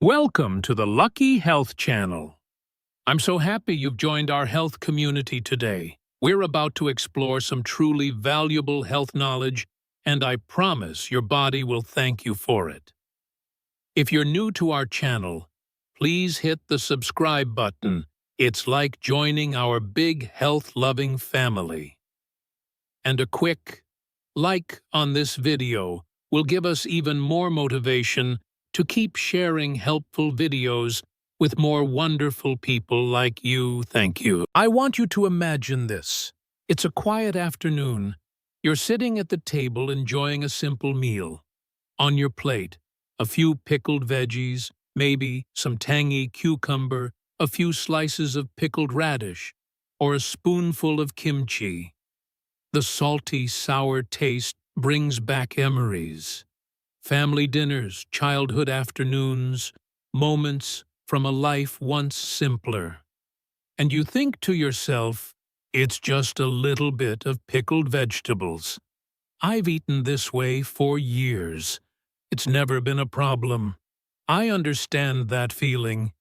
Welcome to the Lucky Health Channel. I'm so happy you've joined our health community today. We're about to explore some truly valuable health knowledge, and I promise your body will thank you for it. If you're new to our channel, please hit the subscribe button. It's like joining our big health-loving family. And a quick like on this video will give us even more motivation to keep sharing helpful videos with more wonderful people like you. Thank you. I want you to imagine this. It's a quiet afternoon. You're sitting at the table enjoying a simple meal. On your plate, a few pickled veggies, maybe some tangy cucumber, a few slices of pickled radish, or a spoonful of kimchi. The salty, sour taste brings back memories. Family dinners, childhood afternoons, moments from a life once simpler. And you think to yourself, it's just a little bit of pickled vegetables. I've eaten this way for years. It's never been a problem. I understand that feeling.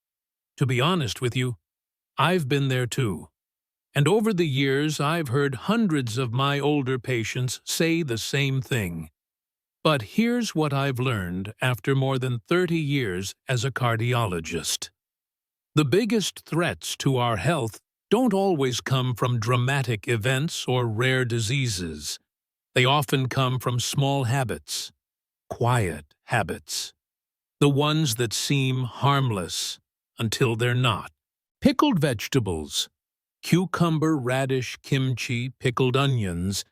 To be honest with you, I've been there too. And over the years, I've heard hundreds of my older patients say the same thing. But here's what I've learned after more than 30 years as a cardiologist. The biggest threats to our health don't always come from dramatic events or rare diseases. They often come from small habits, quiet habits, the ones that seem harmless until they're not. Pickled vegetables, cucumber, radish, kimchi, pickled onions,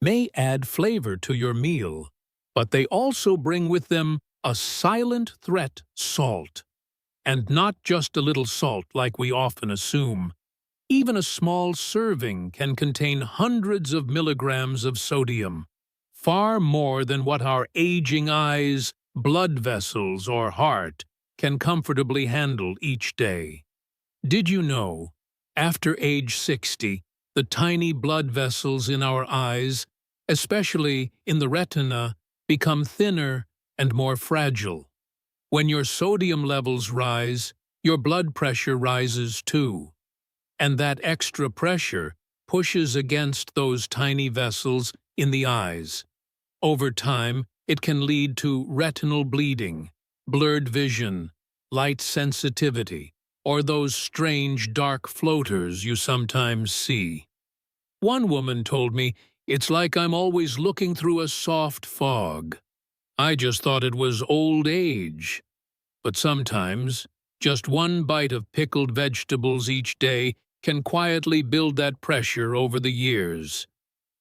may add flavor to your meal, but they also bring with them a silent threat: salt. And not just a little salt like we often assume. Even a small serving can contain hundreds of milligrams of sodium, far more than what our aging eyes, blood vessels, or heart can comfortably handle each day. Did you know, after age 60, the tiny blood vessels in our eyes, especially in the retina, become thinner and more fragile? When your sodium levels rise, your blood pressure rises too. And that extra pressure pushes against those tiny vessels in the eyes. Over time, it can lead to retinal bleeding, blurred vision, light sensitivity, or those strange dark floaters you sometimes see. One woman told me, "It's like I'm always looking through a soft fog." I just thought it was old age. But sometimes, just one bite of pickled vegetables each day can quietly build that pressure over the years.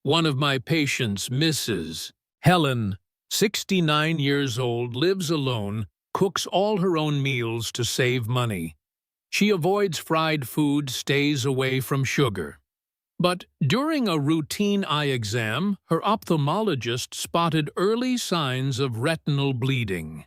One of my patients, Mrs. Helen, 69 years old, lives alone, cooks all her own meals to save money. She avoids fried food, stays away from sugar. But during a routine eye exam, her ophthalmologist spotted early signs of retinal bleeding.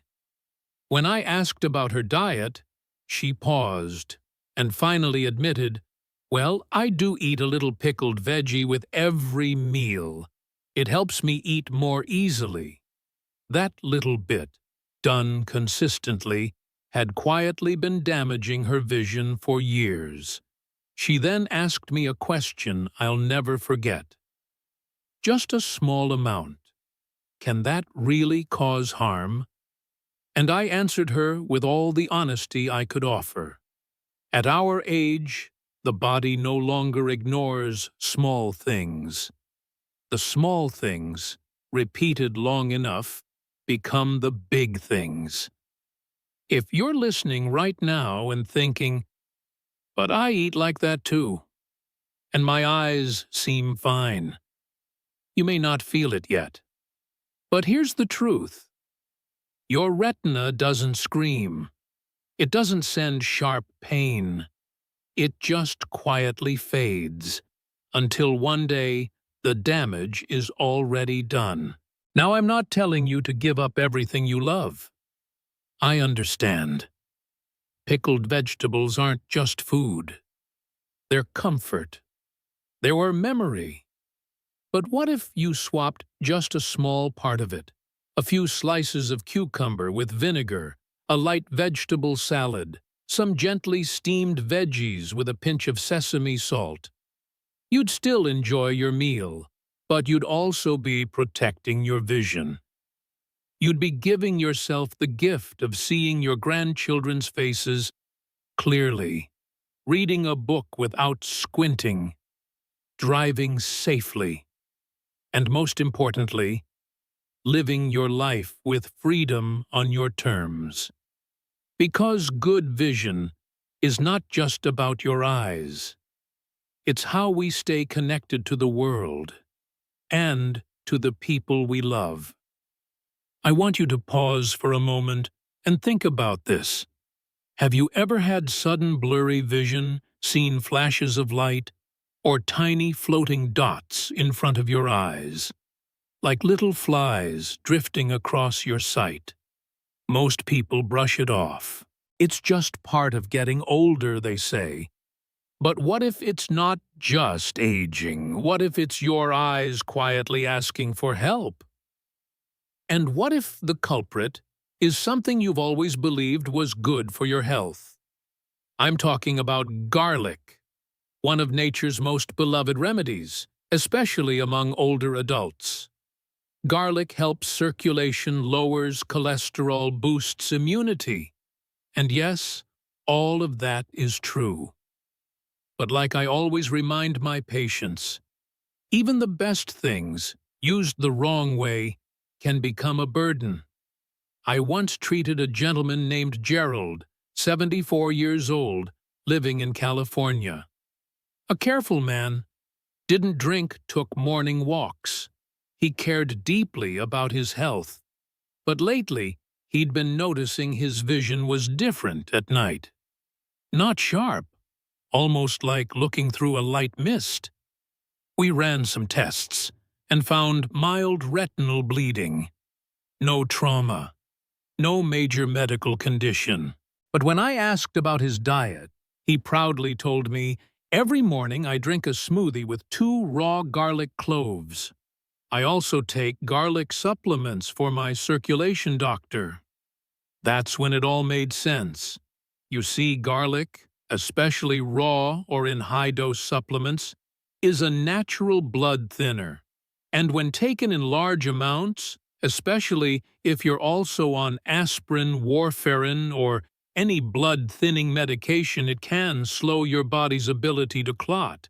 When I asked about her diet, she paused and finally admitted, "Well, I do eat a little pickled veggie with every meal. It helps me eat more easily." That little bit, done consistently, had quietly been damaging her vision for years. She then asked me a question I'll never forget. "Just a small amount. Can that really cause harm?" And I answered her with all the honesty I could offer. At our age, the body no longer ignores small things. The small things, repeated long enough, become the big things. If you're listening right now and thinking, "But I eat like that too, and my eyes seem fine," you may not feel it yet. But here's the truth. Your retina doesn't scream. It doesn't send sharp pain. It just quietly fades, until one day the damage is already done. Now, I'm not telling you to give up everything you love. I understand. Pickled vegetables aren't just food. They're comfort. They're memory. But what if you swapped just a small part of it? A few slices of cucumber with vinegar, a light vegetable salad, some gently steamed veggies with a pinch of sesame salt. You'd still enjoy your meal, but you'd also be protecting your vision. You'd be giving yourself the gift of seeing your grandchildren's faces clearly, reading a book without squinting, driving safely, and most importantly, living your life with freedom on your terms. Because good vision is not just about your eyes. It's how we stay connected to the world and to the people we love. I want you to pause for a moment and think about this. Have you ever had sudden blurry vision, seen flashes of light, or tiny floating dots in front of your eyes, like little flies drifting across your sight? Most people brush it off. It's just part of getting older, they say. But what if it's not just aging? What if it's your eyes quietly asking for help? And what if the culprit is something you've always believed was good for your health? I'm talking about garlic, one of nature's most beloved remedies, especially among older adults. Garlic helps circulation, lowers cholesterol, boosts immunity. And yes, all of that is true. But like I always remind my patients, even the best things, used the wrong way, can become a burden. I once treated a gentleman named Gerald, 74 years old, living in California. A careful man, didn't drink, took morning walks. He cared deeply about his health, but lately he'd been noticing his vision was different at night. Not sharp, almost like looking through a light mist. We ran some tests and found mild retinal bleeding. No trauma, no major medical condition. But when I asked about his diet, he proudly told me, "Every morning I drink a smoothie with 2 raw garlic cloves. I also take garlic supplements for my circulation doctor." That's when it all made sense. You see, garlic, especially raw or in high-dose supplements, is a natural blood thinner. And when taken in large amounts, especially if you're also on aspirin, warfarin, or any blood-thinning medication, it can slow your body's ability to clot,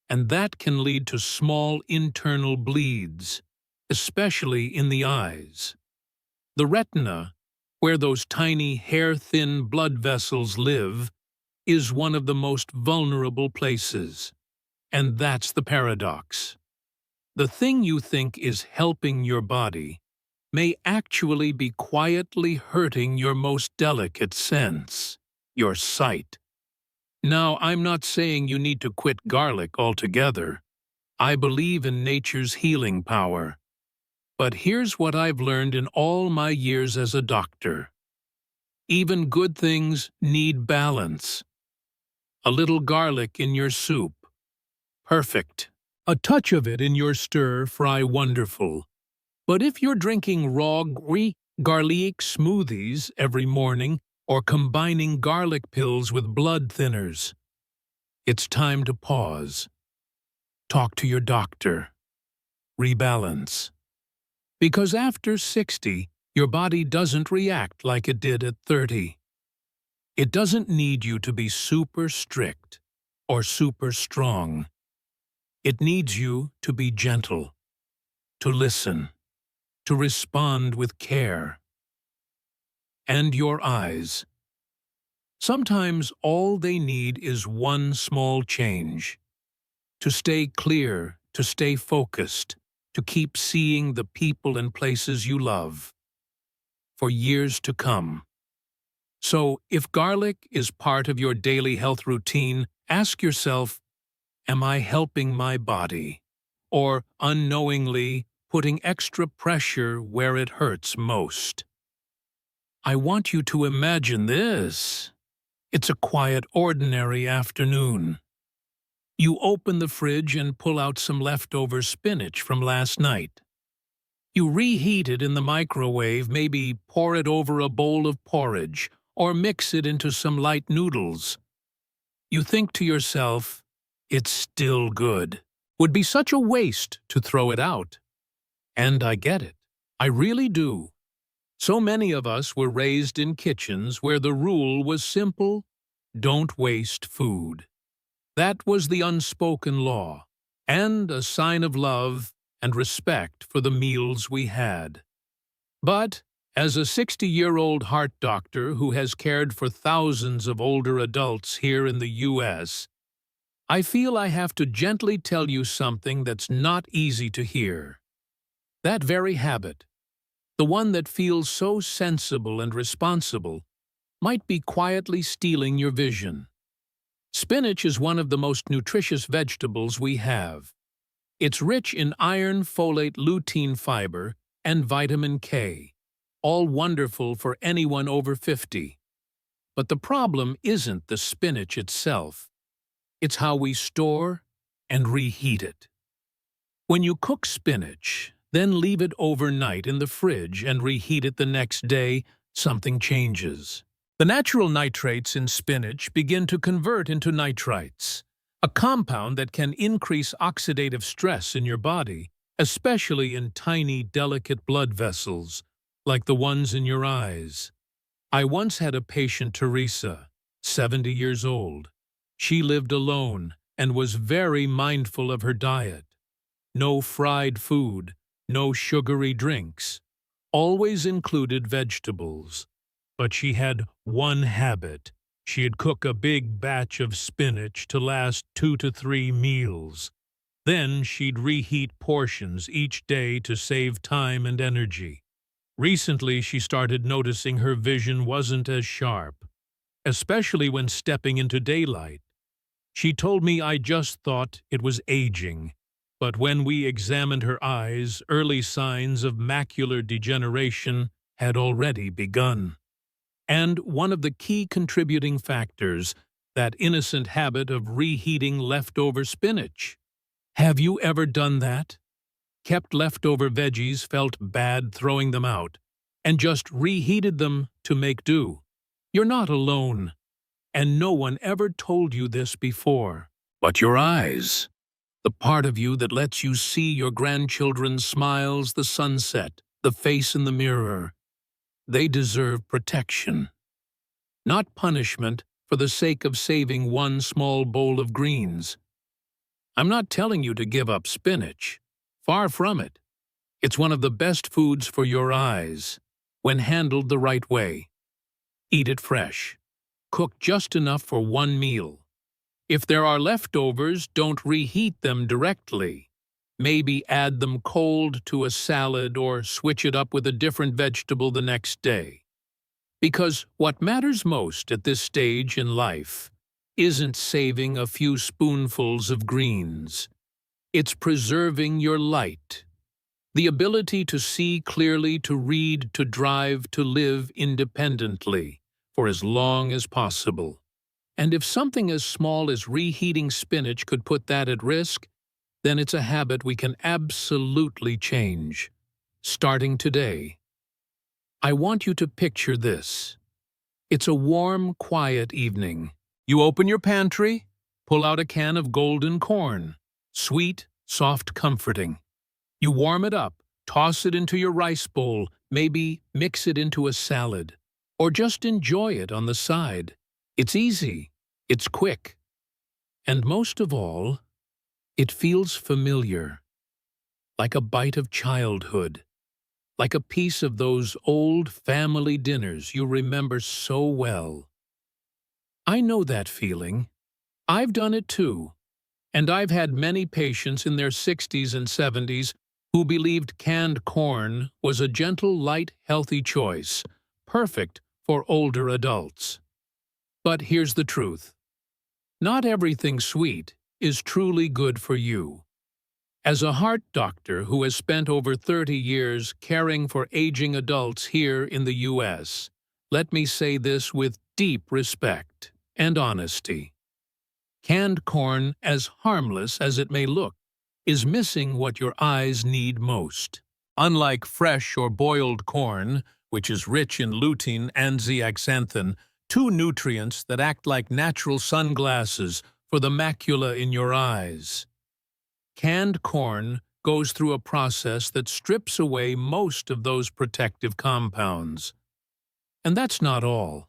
and that can lead to small internal bleeds, especially in the eyes. The retina, where those tiny hair-thin blood vessels live, is one of the most vulnerable places. And that's the paradox. The thing you think is helping your body may actually be quietly hurting your most delicate sense, your sight. Now, I'm not saying you need to quit garlic altogether. I believe in nature's healing power. But here's what I've learned in all my years as a doctor. Even good things need balance. A little garlic in your soup. Perfect. A touch of it in your stir-fry, wonderful. But if you're drinking raw garlic smoothies every morning or combining garlic pills with blood thinners, it's time to pause. Talk to your doctor. Rebalance. Because after 60, your body doesn't react like it did at 30. It doesn't need you to be super strict or super strong. It needs you to be gentle, to listen, to respond with care. And your eyes. Sometimes all they need is one small change. To stay clear, to stay focused, to keep seeing the people and places you love for years to come. So, if garlic is part of your daily health routine, ask yourself, am I helping my body? Or, unknowingly, putting extra pressure where it hurts most? I want you to imagine this. It's a quiet, ordinary afternoon. You open the fridge and pull out some leftover spinach from last night. You reheat it in the microwave, maybe pour it over a bowl of porridge, or mix it into some light noodles. You think to yourself, it's still good. Would be such a waste to throw it out. And I get it. I really do. So many of us were raised in kitchens where the rule was simple: don't waste food. That was the unspoken law, and a sign of love and respect for the meals we had. But, as a 60-year-old heart doctor who has cared for thousands of older adults here in the U.S., I feel I have to gently tell you something that's not easy to hear. That very habit, the one that feels so sensible and responsible, might be quietly stealing your vision. Spinach is one of the most nutritious vegetables we have. It's rich in iron, folate, lutein fiber, and vitamin K, all wonderful for anyone over 50. But the problem isn't the spinach itself. It's how we store and reheat it. When you cook spinach, then leave it overnight in the fridge and reheat it the next day, something changes. The natural nitrates in spinach begin to convert into nitrites, a compound that can increase oxidative stress in your body, especially in tiny, delicate blood vessels, like the ones in your eyes. I once had a patient, Teresa, 70 years old. She lived alone and was very mindful of her diet. No fried food, no sugary drinks, always included vegetables. But she had one habit. She'd cook a big batch of spinach to last 2 to 3 meals. Then she'd reheat portions each day to save time and energy. Recently, she started noticing her vision wasn't as sharp, especially when stepping into daylight. She told me I just thought it was aging. But when we examined her eyes, early signs of macular degeneration had already begun. And one of the key contributing factors, that innocent habit of reheating leftover spinach. Have you ever done that? Kept leftover veggies, felt bad throwing them out, and just reheated them to make do? You're not alone, and no one ever told you this before. But your eyes, the part of you that lets you see your grandchildren's smiles, the sunset, the face in the mirror, they deserve protection, not punishment for the sake of saving one small bowl of greens. I'm not telling you to give up spinach. Far from it. It's one of the best foods for your eyes, when handled the right way. Eat it fresh. Cook just enough for one meal. If there are leftovers, don't reheat them directly. Maybe add them cold to a salad or switch it up with a different vegetable the next day. Because what matters most at this stage in life isn't saving a few spoonfuls of greens. It's preserving your light, the ability to see clearly, to read, to drive, to live independently for as long as possible. And if something as small as reheating spinach could put that at risk, then it's a habit we can absolutely change, starting today. I want you to picture this. It's a warm, quiet evening. You open your pantry, pull out a can of golden corn, sweet, soft, comforting. You warm it up, toss it into your rice bowl, maybe mix it into a salad, or just enjoy it on the side. It's easy, it's quick, and most of all, it feels familiar, like a bite of childhood, like a piece of those old family dinners you remember so well. I know that feeling. I've done it too, and I've had many patients in their 60s and 70s who believed canned corn was a gentle, light, healthy choice, perfect for older adults. But here's the truth. Not everything sweet is truly good for you. As a heart doctor who has spent over 30 years caring for aging adults here in the U.S., let me say this with deep respect and honesty. Canned corn, as harmless as it may look, is missing what your eyes need most. Unlike fresh or boiled corn, which is rich in lutein and zeaxanthin, two nutrients that act like natural sunglasses for the macula in your eyes. Canned corn goes through a process that strips away most of those protective compounds. And that's not all.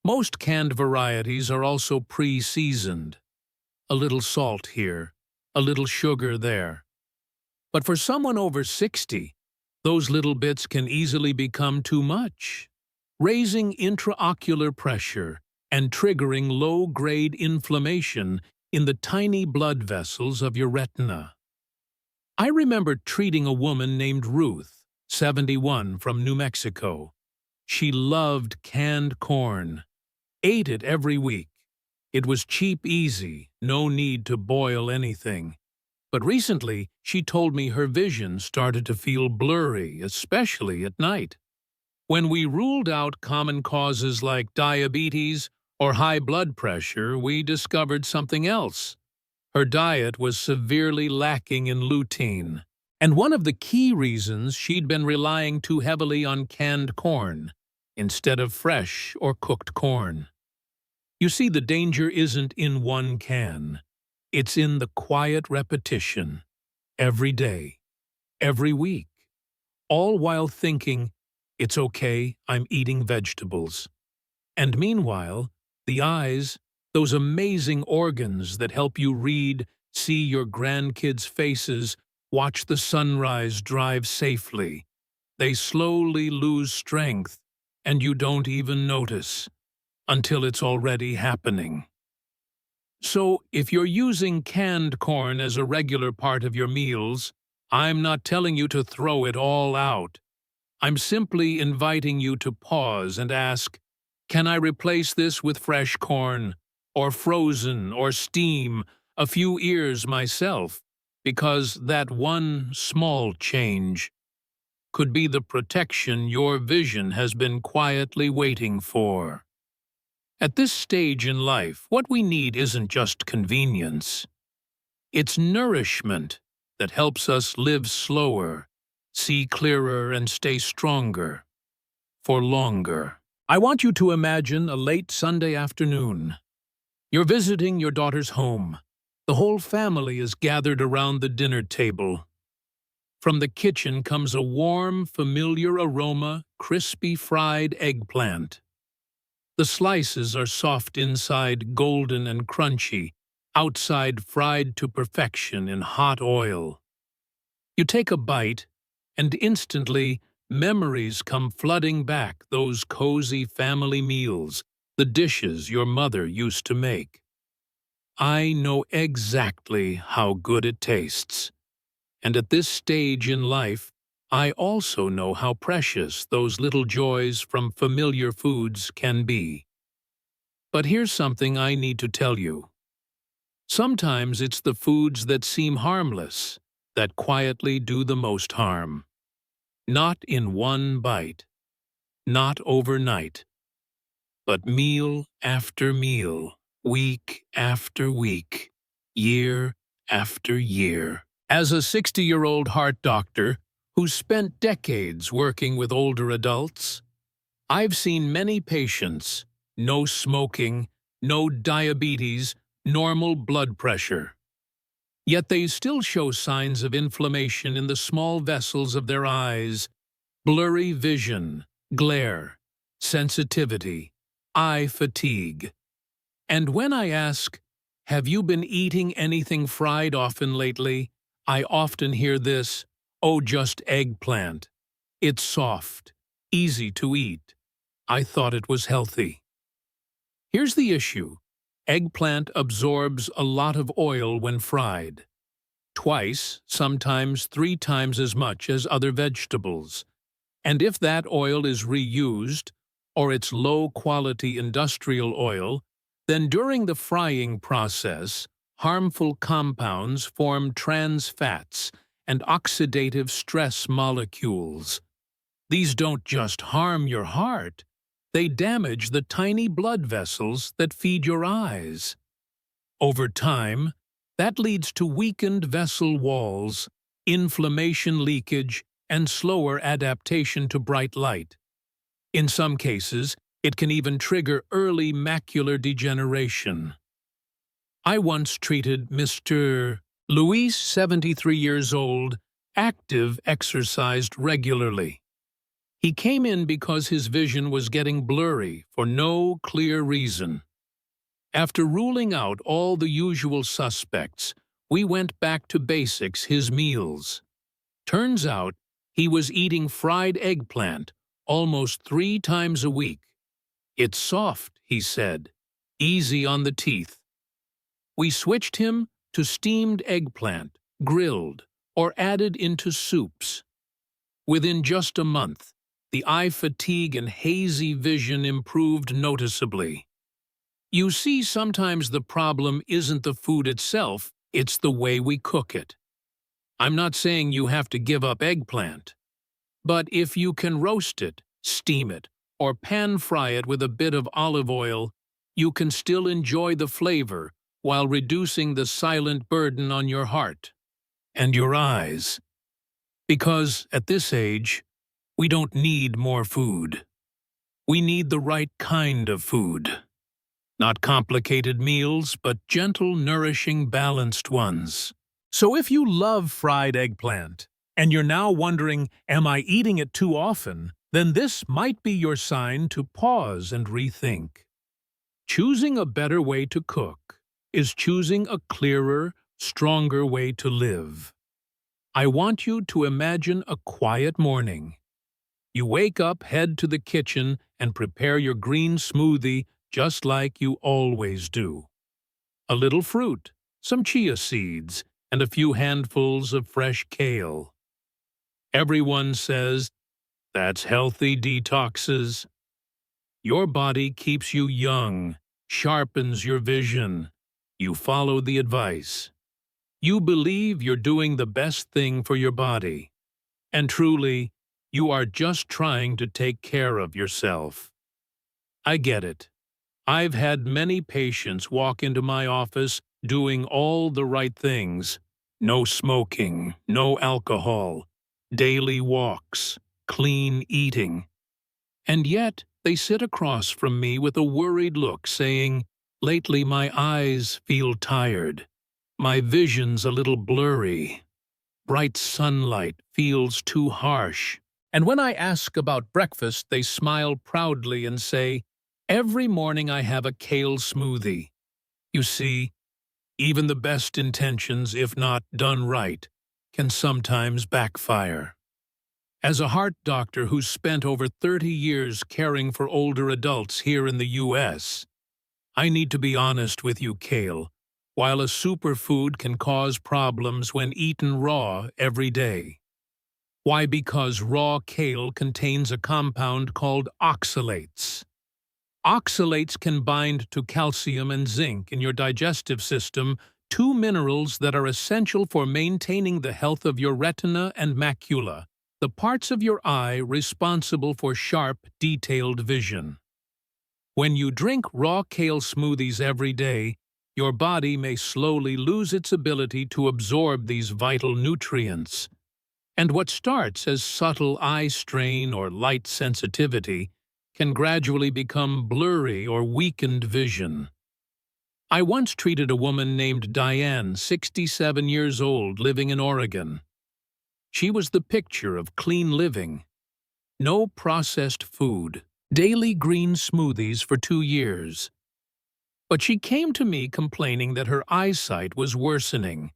Most canned varieties are also pre-seasoned. A little salt here, a little sugar there. But for someone over 60, those little bits can easily become too much, raising intraocular pressure and triggering low-grade inflammation in the tiny blood vessels of your retina. I remember treating a woman named Ruth, 71, from New Mexico. She loved canned corn, ate it every week. It was cheap, easy, no need to boil anything. But recently, she told me her vision started to feel blurry, especially at night. When we ruled out common causes like diabetes or high blood pressure, we discovered something else. Her diet was severely lacking in lutein, and one of the key reasons she'd been relying too heavily on canned corn instead of fresh or cooked corn. You see, the danger isn't in one can. It's in the quiet repetition, every day, every week, all while thinking, it's okay, I'm eating vegetables. And meanwhile, the eyes, those amazing organs that help you read, see your grandkids' faces, watch the sunrise drive safely, they slowly lose strength, and you don't even notice, until it's already happening. So, if you're using canned corn as a regular part of your meals, I'm not telling you to throw it all out. I'm simply inviting you to pause and ask, can I replace this with fresh corn, or frozen, or steam, a few ears myself? Because that one small change could be the protection your vision has been quietly waiting for. At this stage in life, what we need isn't just convenience. It's nourishment that helps us live slower, see clearer, and stay stronger for longer. I want you to imagine a late Sunday afternoon. You're visiting your daughter's home. The whole family is gathered around the dinner table. From the kitchen comes a warm, familiar aroma, crispy fried eggplant. The slices are soft inside, golden and crunchy, outside fried to perfection in hot oil. You take a bite, and instantly memories come flooding back, those cozy family meals, the dishes your mother used to make. I know exactly how good it tastes. And at this stage in life, I also know how precious those little joys from familiar foods can be. But here's something I need to tell you. Sometimes it's the foods that seem harmless that quietly do the most harm. Not in one bite, not overnight, but meal after meal, week after week, year after year. As a 60-year-old heart doctor who's spent decades working with older adults, I've seen many patients, no smoking, no diabetes, normal blood pressure. Yet they still show signs of inflammation in the small vessels of their eyes, blurry vision, glare, sensitivity, eye fatigue. And when I ask, have you been eating anything fried often lately? I often hear this, oh, just eggplant. It's soft, easy to eat. I thought it was healthy. Here's the issue. Eggplant absorbs a lot of oil when fried. Twice, sometimes 3 times as much as other vegetables. And if that oil is reused, or it's low-quality industrial oil, then during the frying process, harmful compounds form trans fats and oxidative stress molecules. These don't just harm your heart, they damage the tiny blood vessels that feed your eyes. Over time, that leads to weakened vessel walls, inflammation, leakage, and slower adaptation to bright light. In some cases, it can even trigger early macular degeneration. I once treated Mr. Luis, 73 years old, active, exercised regularly. He came in because his vision was getting blurry for no clear reason. After ruling out all the usual suspects, we went back to basics, his meals. Turns out he was eating fried eggplant almost 3 times a week. "It's soft," he said, "easy on the teeth." We switched him to steamed eggplant, grilled, or added into soups. Within just a month, the eye fatigue and hazy vision improved noticeably. You see, sometimes the problem isn't the food itself, it's the way we cook it. I'm not saying you have to give up eggplant, but if you can roast it, steam it, or pan-fry it with a bit of olive oil, you can still enjoy the flavor while reducing the silent burden on your heart and your eyes. Because at this age, we don't need more food. We need the right kind of food. Not complicated meals, but gentle, nourishing, balanced ones. So if you love fried eggplant, and you're now wondering, am I eating it too often, then this might be your sign to pause and rethink. Choosing a better way to cook is choosing a clearer, stronger way to live. I want you to imagine a quiet morning. You wake up, head to the kitchen, and prepare your green smoothie just like you always do. A little fruit, some chia seeds, and a few handfuls of fresh kale. Everyone says, "That's healthy detoxes." Your body keeps you young, sharpens your vision. You follow the advice. You believe you're doing the best thing for your body. And truly, you are just trying to take care of yourself. I get it. I've had many patients walk into my office doing all the right things. No smoking, no alcohol, daily walks, clean eating. And yet, they sit across from me with a worried look, saying, "Lately my eyes feel tired. My vision's a little blurry. Bright sunlight feels too harsh." And when I ask about breakfast, they smile proudly and say, "Every morning I have a kale smoothie." You see, even the best intentions, if not done right, can sometimes backfire. As a heart doctor who's spent over 30 years caring for older adults here in the U.S., I need to be honest with you, kale. While a superfood can cause problems when eaten raw every day. Why? Because raw kale contains a compound called oxalates. Oxalates can bind to calcium and zinc in your digestive system, 2 minerals that are essential for maintaining the health of your retina and macula, the parts of your eye responsible for sharp, detailed vision. When you drink raw kale smoothies every day, your body may slowly lose its ability to absorb these vital nutrients. And what starts as subtle eye strain or light sensitivity can gradually become blurry or weakened vision. I once treated a woman named Diane, 67 years old, living in Oregon. She was the picture of clean living. No processed food, daily green smoothies for 2 years. But she came to me complaining that her eyesight was worsening,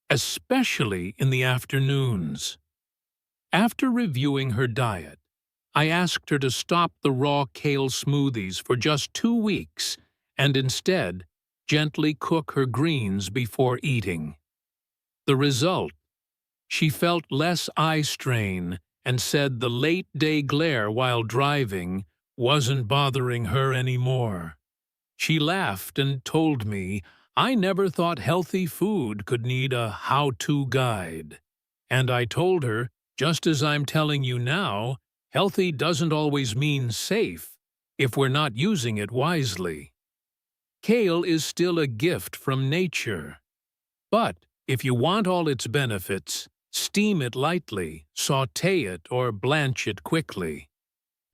especially in the afternoons. After reviewing her diet, I asked her to stop the raw kale smoothies for just 2 weeks and instead gently cook her greens before eating. The result? She felt less eye strain and said the late-day glare while driving wasn't bothering her anymore. She laughed and told me, "I never thought healthy food could need a how-to guide." And I told her, just as I'm telling you now, healthy doesn't always mean safe if we're not using it wisely. Kale is still a gift from nature. But if you want all its benefits, Steam it lightly, sauté it, or blanch it quickly.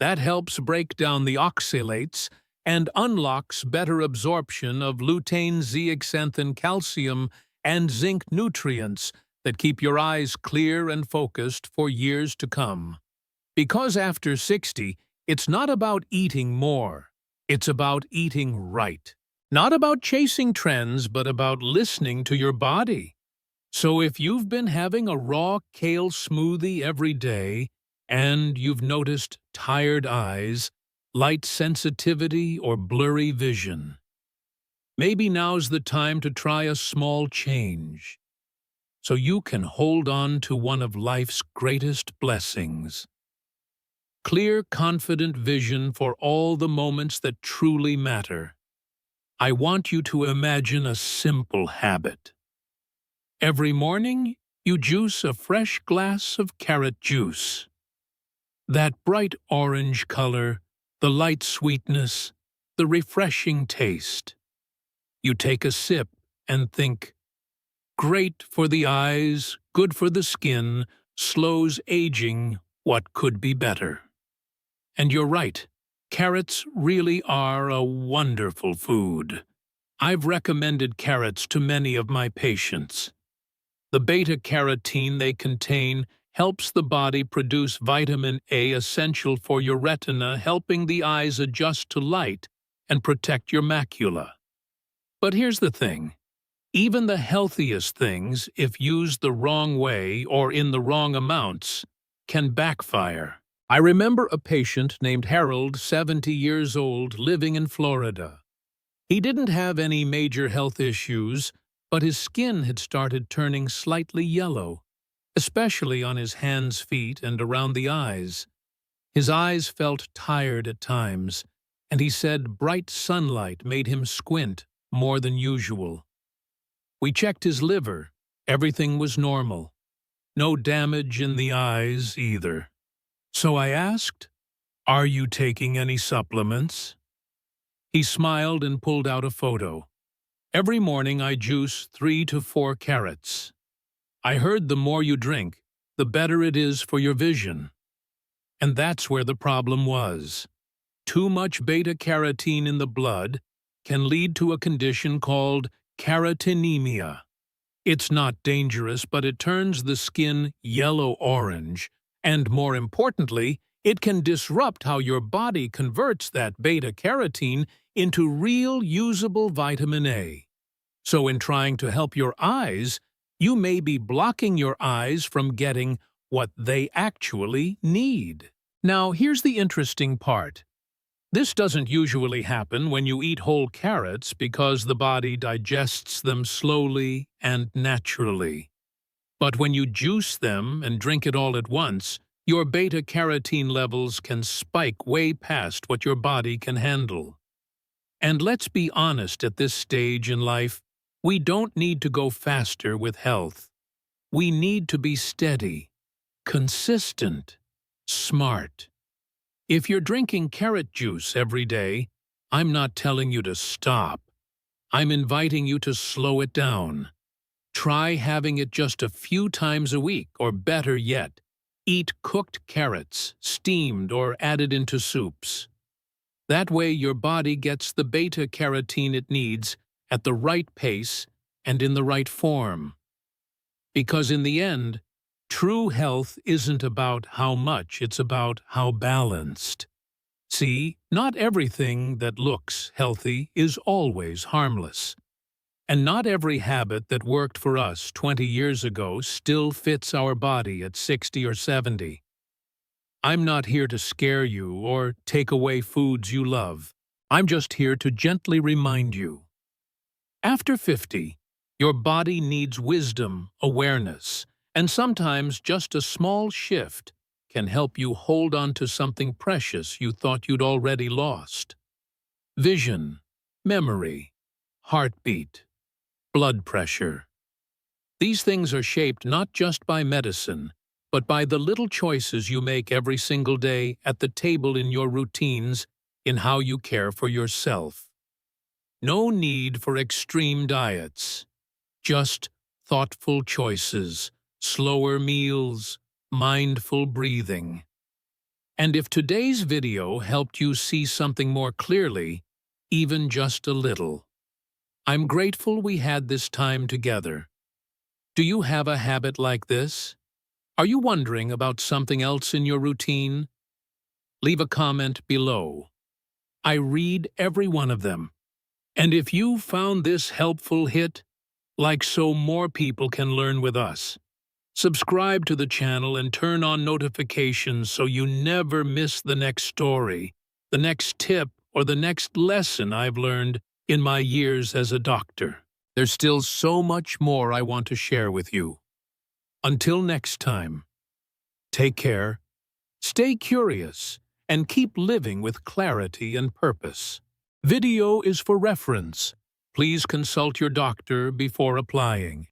That helps break down the oxalates and unlocks better absorption of lutein, zeaxanthin, calcium, and zinc nutrients that keep your eyes clear and focused for years to come. Because after 60, it's not about eating more. It's about eating right. Not about chasing trends, but about listening to your body. So if you've been having a raw kale smoothie every day, and you've noticed tired eyes, light sensitivity, or blurry vision, maybe now's the time to try a small change, so you can hold on to one of life's greatest blessings. Clear, confident vision for all the moments that truly matter. I want you to imagine a simple habit. Every morning, you juice a fresh glass of carrot juice. That bright orange color, the light sweetness, the refreshing taste. You take a sip and think, great for the eyes, good for the skin, slows aging, what could be better? And you're right, carrots really are a wonderful food. I've recommended carrots to many of my patients. The beta-carotene they contain helps the body produce vitamin A essential for your retina, helping the eyes adjust to light and protect your macula. But here's the thing. Even the healthiest things, if used the wrong way or in the wrong amounts, can backfire. I remember a patient named Harold, 70 years old, living in Florida. He didn't have any major health issues, but his skin had started turning slightly yellow, especially on his hands, feet, and around the eyes. His eyes felt tired at times, and he said bright sunlight made him squint more than usual. We checked his liver. Everything was normal. No damage in the eyes either. So I asked, "Are you taking any supplements?" He smiled and pulled out a photo. "Every morning I juice 3 to 4 carrots. I heard the more you drink, the better it is for your vision." And that's where the problem was. Too much beta-carotene in the blood can lead to a condition called carotenemia. It's not dangerous, but it turns the skin yellow-orange, and more importantly, it can disrupt how your body converts that beta-carotene into real usable vitamin A. So in trying to help your eyes, you may be blocking your eyes from getting what they actually need. Now, here's the interesting part. This doesn't usually happen when you eat whole carrots because the body digests them slowly and naturally. But when you juice them and drink it all at once, your beta-carotene levels can spike way past what your body can handle. And let's be honest, at this stage in life, we don't need to go faster with health. We need to be steady, consistent, smart. If you're drinking carrot juice every day, I'm not telling you to stop. I'm inviting you to slow it down. Try having it just a few times a week, or better yet, eat cooked carrots, steamed or added into soups. That way your body gets the beta-carotene it needs at the right pace and in the right form. Because in the end, true health isn't about how much, it's about how balanced. See, not everything that looks healthy is always harmless. And not every habit that worked for us 20 years ago still fits our body at 60 or 70. I'm not here to scare you or take away foods you love. I'm just here to gently remind you. After 50, your body needs wisdom, awareness, and sometimes just a small shift can help you hold on to something precious you thought you'd already lost. Vision, memory, heartbeat, blood pressure. These things are shaped not just by medicine, but by the little choices you make every single day at the table, in your routines, in how you care for yourself. No need for extreme diets, just thoughtful choices slower meals, mindful breathing. And if today's video helped you see something more clearly, even just a little, I'm grateful we had this time together. Do you have a habit like this? Are you wondering about something else in your routine? Leave a comment below. I read every one of them. And if you found this helpful, hit like so more people can learn with us. Subscribe to the channel and turn on notifications so you never miss the next story, the next tip, or the next lesson I've learned in my years as a doctor. There's still so much more I want to share with you. Until next time, take care, stay curious, and keep living with clarity and purpose. Video is for reference. Please consult your doctor before applying.